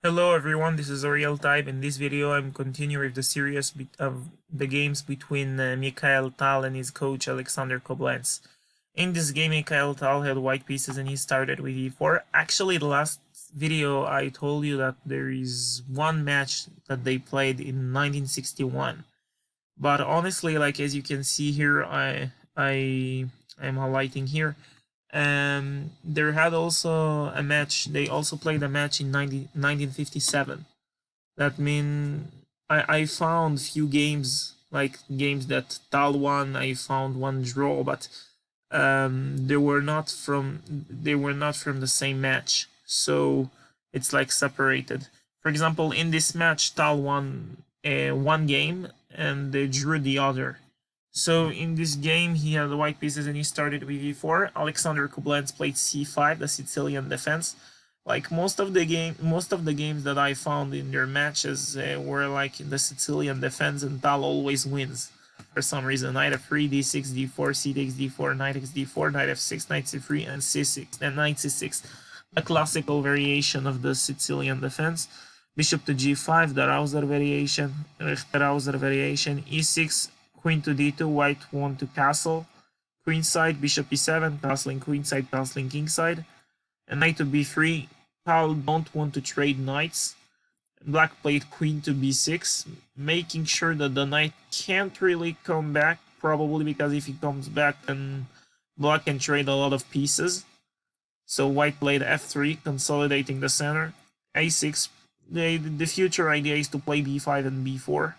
Hello everyone, this is Mikhail Tal. In this video I'm continuing with the series of the games between Mikhail Tal and his coach Alexander Koblents. In this game Mikhail Tal had white pieces and he started with e4. Actually the last video I told you that there is one match that they played in 1961. But honestly, like as you can see here, I am highlighting here. There had also a match. They also played a match in 1957. That mean I found few games, like games that Tal won. I found one draw, but they were not from the same match. So it's like separated. For example, in this match, Tal won one game and they drew the other. So in this game, he had the white pieces and he started with e4. Alexander Koblents played c5, the Sicilian defense. Like most of the games that I found in their matches were like in the Sicilian defense, and Tal always wins for some reason. Knight f3, d6, d4, c takes d4, knight xd4, knight f6, knight c3, and c6, and knight c6, a classical variation of the Sicilian defense. Bishop to g5, the Rauser variation, e6, queen to d2, white want to castle, queenside, bishop e7, castling queenside, castling kingside, and knight to b3. Tal don't want to trade knights. Black played queen to b6, making sure that the knight can't really come back, probably because if he comes back then black can trade a lot of pieces. So white played f3, consolidating the center. a6, the future idea is to play b5 and b4.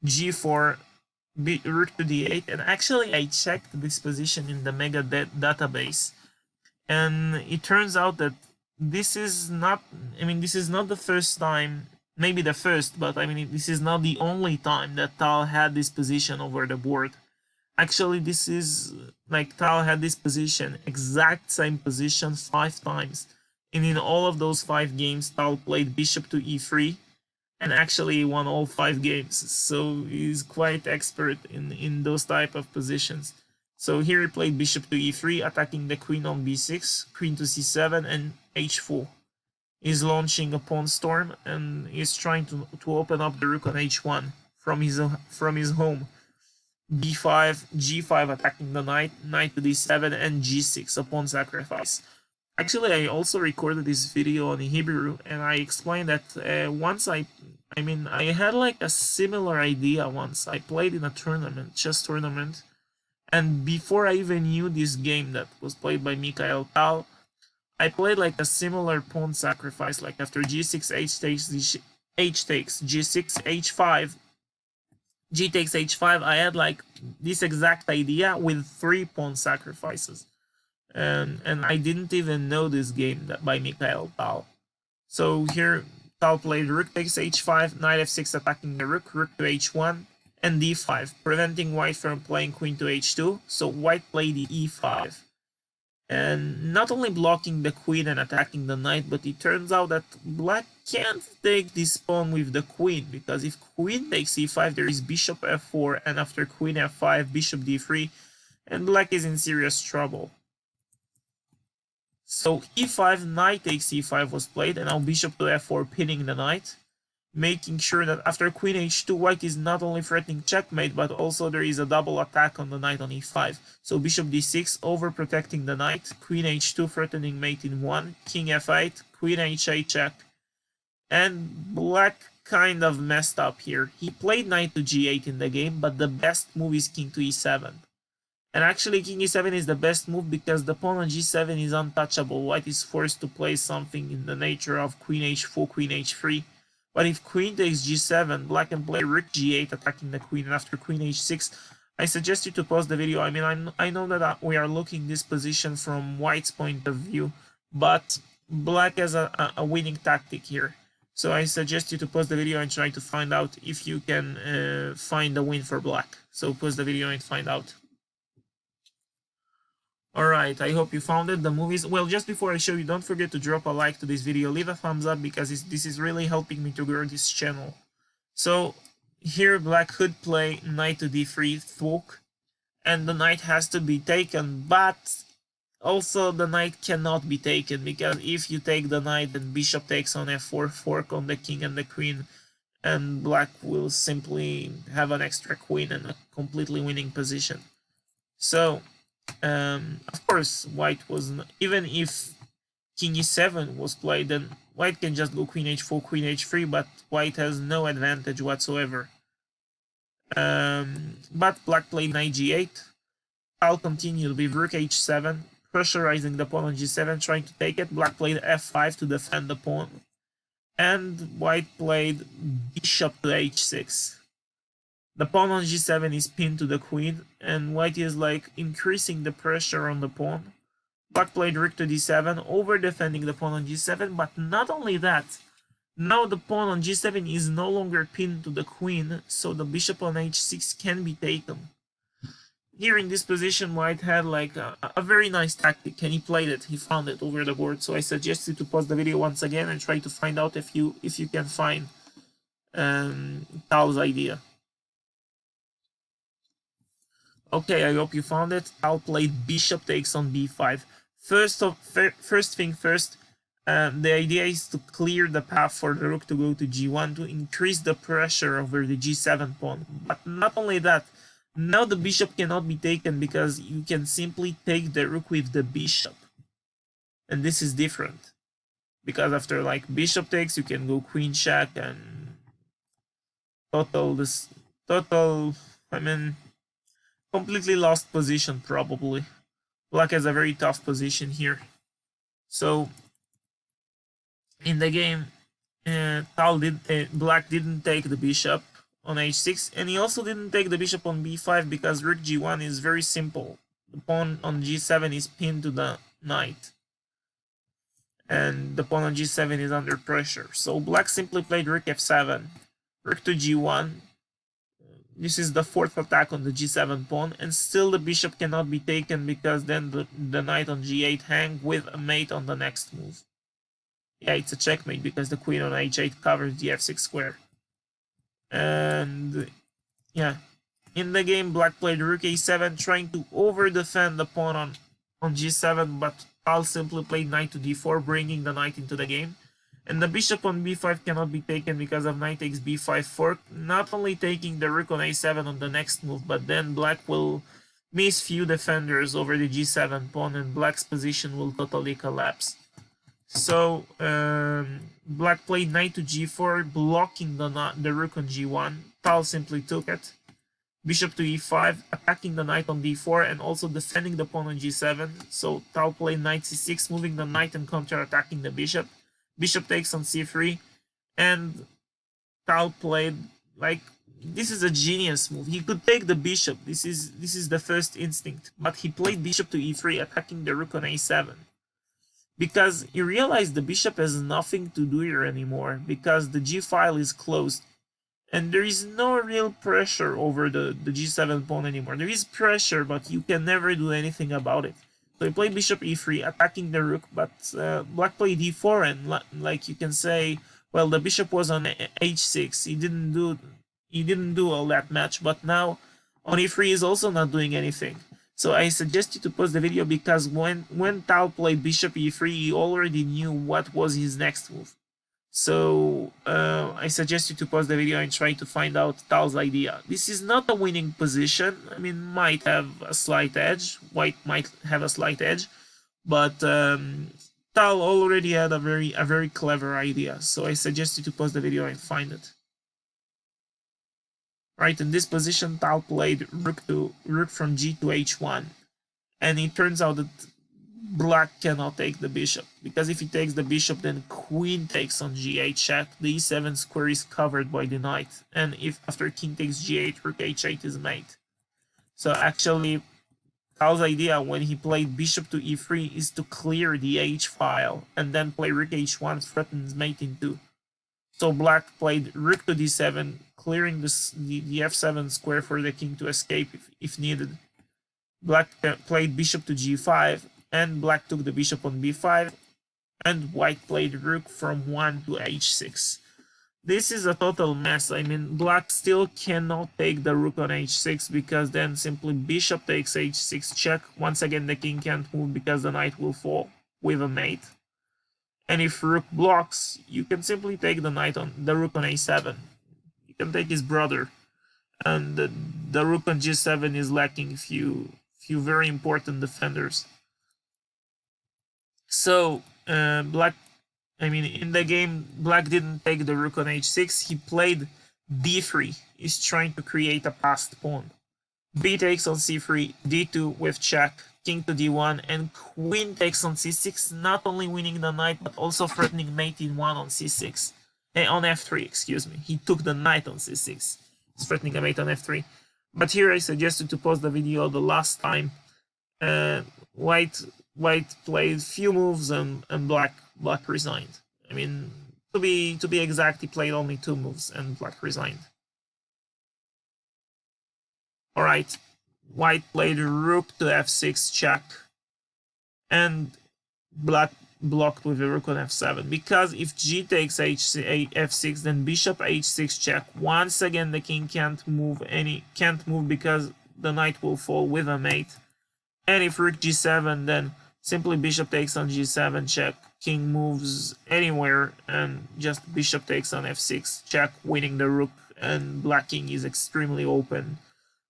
g4, rook to d8, and actually I checked this position in the mega database, and it turns out that this is not the first time, maybe the first, but this is not the only time that Tal had this position over the board. Actually, this is like Tal had this position, exact same position 5 times, and in all of those 5 games Tal played bishop to e3 and actually won all 5 games, so he's quite expert in those type of positions. So here he played bishop to e3, attacking the queen on b6, queen to c7, and h4. He's launching a pawn storm and he's trying to open up the rook on h1 from his home. b5, g5 attacking the knight, knight to d7, and g6, a pawn sacrifice. Actually, I also recorded this video on Hebrew, and I explained that once I had like a similar idea once. I played in a tournament, chess tournament, and before I even knew this game that was played by Mikhail Tal, I played like a similar pawn sacrifice, like after g6, h takes, g6, h5, g takes h5. I had like this exact idea with 3 pawn sacrifices. And I didn't even know this game by Mikhail Tal. So here Tal played rook takes h5, knight f6 attacking the rook, rook to h1, and d5, preventing white from playing queen to h2. So white played e5, and not only blocking the queen and attacking the knight, but it turns out that black can't take this pawn with the queen, because if queen takes e5, there is bishop f4, and after queen f5, bishop d3, and black is in serious trouble. So e5, knight takes e5 was played, and now bishop to f4, pinning the knight, making sure that after queen h2, white is not only threatening checkmate, but also there is a double attack on the knight on e5. So bishop d6, overprotecting the knight, queen h2 threatening mate in 1, king f8, queen h8 check. And black kind of messed up here. He played knight to g8 in the game, but the best move is king to e7. And actually king e7 is the best move because the pawn on g7 is untouchable. White is forced to play something in the nature of queen h4, queen h3. But if queen takes g7, black can play rook g8 attacking the queen, and after queen h6, I suggest you to pause the video. I know that we are looking this position from white's point of view, but black has a winning tactic here. So I suggest you to pause the video and try to find out if you can find a win for black. So pause the video and find out. Alright, I hope you found it. The movies. Well, just before I show you, don't forget to drop a like to this video, leave a thumbs up, because this is really helping me to grow this channel. So here black could play knight to d3 thwok, and the knight has to be taken, but also the knight cannot be taken, because if you take the knight, then bishop takes on f4, fork on the king and the queen, and black will simply have an extra queen and a completely winning position. So of course white was even if king e7 was played, then white can just go queen h4, queen h3, but white has no advantage whatsoever. But black played knight g8. Tal continued with rook h7, pressurizing the pawn on g7, trying to take it. Black played f5 to defend the pawn, and white played bishop to h6. The pawn on g7 is pinned to the queen, and white is like increasing the pressure on the pawn. Black played rook to d7, over defending the pawn on g7, but not only that, now the pawn on g7 is no longer pinned to the queen, so the bishop on h6 can be taken. Here in this position, white had like a very nice tactic, and he played it, he found it over the board. So I suggest you to pause the video once again and try to find out if you can find Tal's idea. Okay, I hope you found it. Tal played bishop takes on b5. First thing first, the idea is to clear the path for the rook to go to g1 to increase the pressure over the g7 pawn. But not only that, now the bishop cannot be taken because you can simply take the rook with the bishop. And this is different, because after like bishop takes, you can go queen check and completely lost position probably. Black has a very tough position here. So in the game, Black didn't take the bishop on h6, and he also didn't take the bishop on b5 because rook g1 is very simple. The pawn on g7 is pinned to the knight, and the pawn on g7 is under pressure. So black simply played rook f7, rook to g1. This is the fourth attack on the g7 pawn, and still the bishop cannot be taken because then the knight on g8 hang with a mate on the next move. Yeah, it's a checkmate because the queen on h8 covers the f6 square. And yeah, in the game, black played rook a7, trying to over-defend the pawn on g7, but Tal simply played knight to d4, bringing the knight into the game. And the bishop on b5 cannot be taken because of knight takes b5 fork, not only taking the rook on a7 on the next move, but then black will miss few defenders over the g7 pawn, and black's position will totally collapse. So black played knight to g4, blocking the rook on g1. Tal simply took it. Bishop to e5, attacking the knight on d4 and also defending the pawn on g7. So Tal played knight c6, moving the knight and counter-attacking the bishop. Bishop takes on c3, and Tal played like, this is a genius move. He could take the bishop. This is the first instinct, but he played bishop to e3, attacking the rook on a7. Because he realized the bishop has nothing to do here anymore, because the g file is closed, and there is no real pressure over the g7 pawn anymore. There is pressure, but you can never do anything about it. So he played bishop e3, attacking the rook, but black played d4, and like you can say, well, the bishop was on h6. He didn't do all that much, but now on e3 is also not doing anything. So I suggest you to pause the video, because when Tal played bishop e3, he already knew what was his next move. So I suggest you to pause the video and try to find out Tal's idea. This is not a winning position. I mean, might have a slight edge. White might have a slight edge, but Tal already had a very clever idea. So I suggest you to pause the video and find it. Right, in this position, Tal played rook from g to h1, and it turns out that black cannot take the bishop, because if he takes the bishop, then queen takes on g8 check. The e7 square is covered by the knight, and if after king takes g8, rook h8 is mate. So actually, Tal's idea when he played bishop to e3 is to clear the h file, and then play rook h1, threatens mate in 2. So black played rook to d7, clearing the f7 square for the king to escape if needed. Black played bishop to g5, and black took the bishop on b5, and white played rook from 1 to h6. this is a total mess. I mean, black still cannot take the rook on h6 because then simply bishop takes h6 check. Once again, the king can't move because the knight will fall with a mate. And if rook blocks, you can simply take the rook on a7. You can take his brother. And the rook on g7 is lacking few very important defenders. So black, I mean, in the game, black didn't take the rook on h6. He played d3. He's trying to create a passed pawn. B takes on c3, d2 with check, king to d1, and queen takes on c6, not only winning the knight, but also threatening mate in 1 on c6. On f3, excuse me. He took the knight on c6. He's threatening a mate on f3. But here I suggested to pause the video the last time. White played few moves and black resigned. I mean, to be exact, he played only 2 moves and black resigned. Alright, white played rook to f6 check, and black blocked with a rook on f7, because if g takes f6, then bishop h6 check. Once again, the king can't move because the knight will fall with a mate. And if rook g7, then simply bishop takes on g7 check. King moves anywhere, and just bishop takes on f6 check, winning the rook, and black king is extremely open.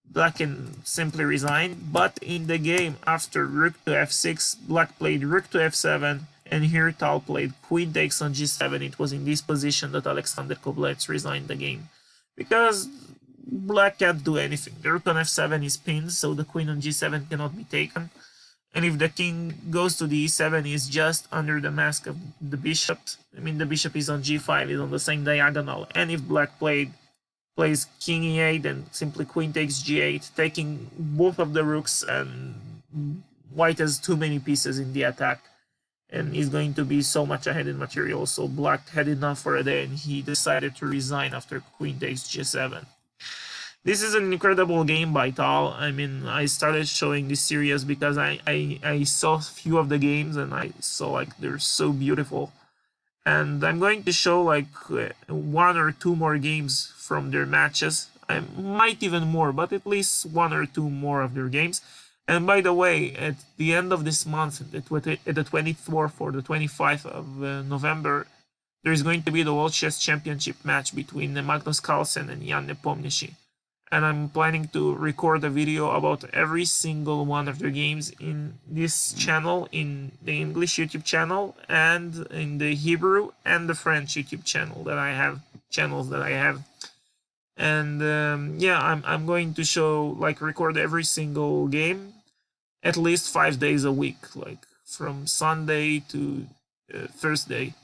Black can simply resign, but in the game after rook to f6, black played rook to f7, and here Tal played queen takes on g7. It was in this position that Alexander Koblents resigned the game, because black can't do anything. The rook on f7 is pinned, so the queen on g7 cannot be taken. And if the king goes to the e7, is just under the mask of the bishop. I mean, the bishop is on g5, is on the same diagonal. And if black plays king e8, then simply queen takes g8, taking both of the rooks, and white has too many pieces in the attack and is going to be so much ahead in material. So black had enough for a day, and he decided to resign after queen takes g7. This is an incredible game by Tal. I mean, I started showing this series because I saw a few of the games, and I saw like they're so beautiful. And I'm going to show like 1 or 2 more games from their matches. I might even more, but at least 1 or 2 more of their games. And by the way, at the end of this month, at the 24th or the 25th of November, there is going to be the World Chess Championship match between Magnus Carlsen and Jan Nepomniachtchi. And I'm planning to record a video about every single one of their games in this channel, in the English YouTube channel, and in the Hebrew and the French YouTube channels that I have. And yeah, I'm going to show, like, record every single game at least 5 days a week, like from Sunday to Thursday.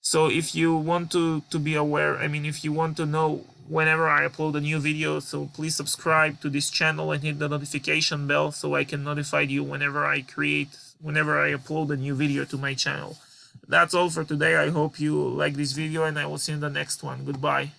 So if you want to be aware, I mean, if you want to know whenever I upload a new video, so please subscribe to this channel and hit the notification bell so I can notify you whenever I upload a new video to my channel. That's all for today. I hope you like this video, and I will see you in the next one. Goodbye.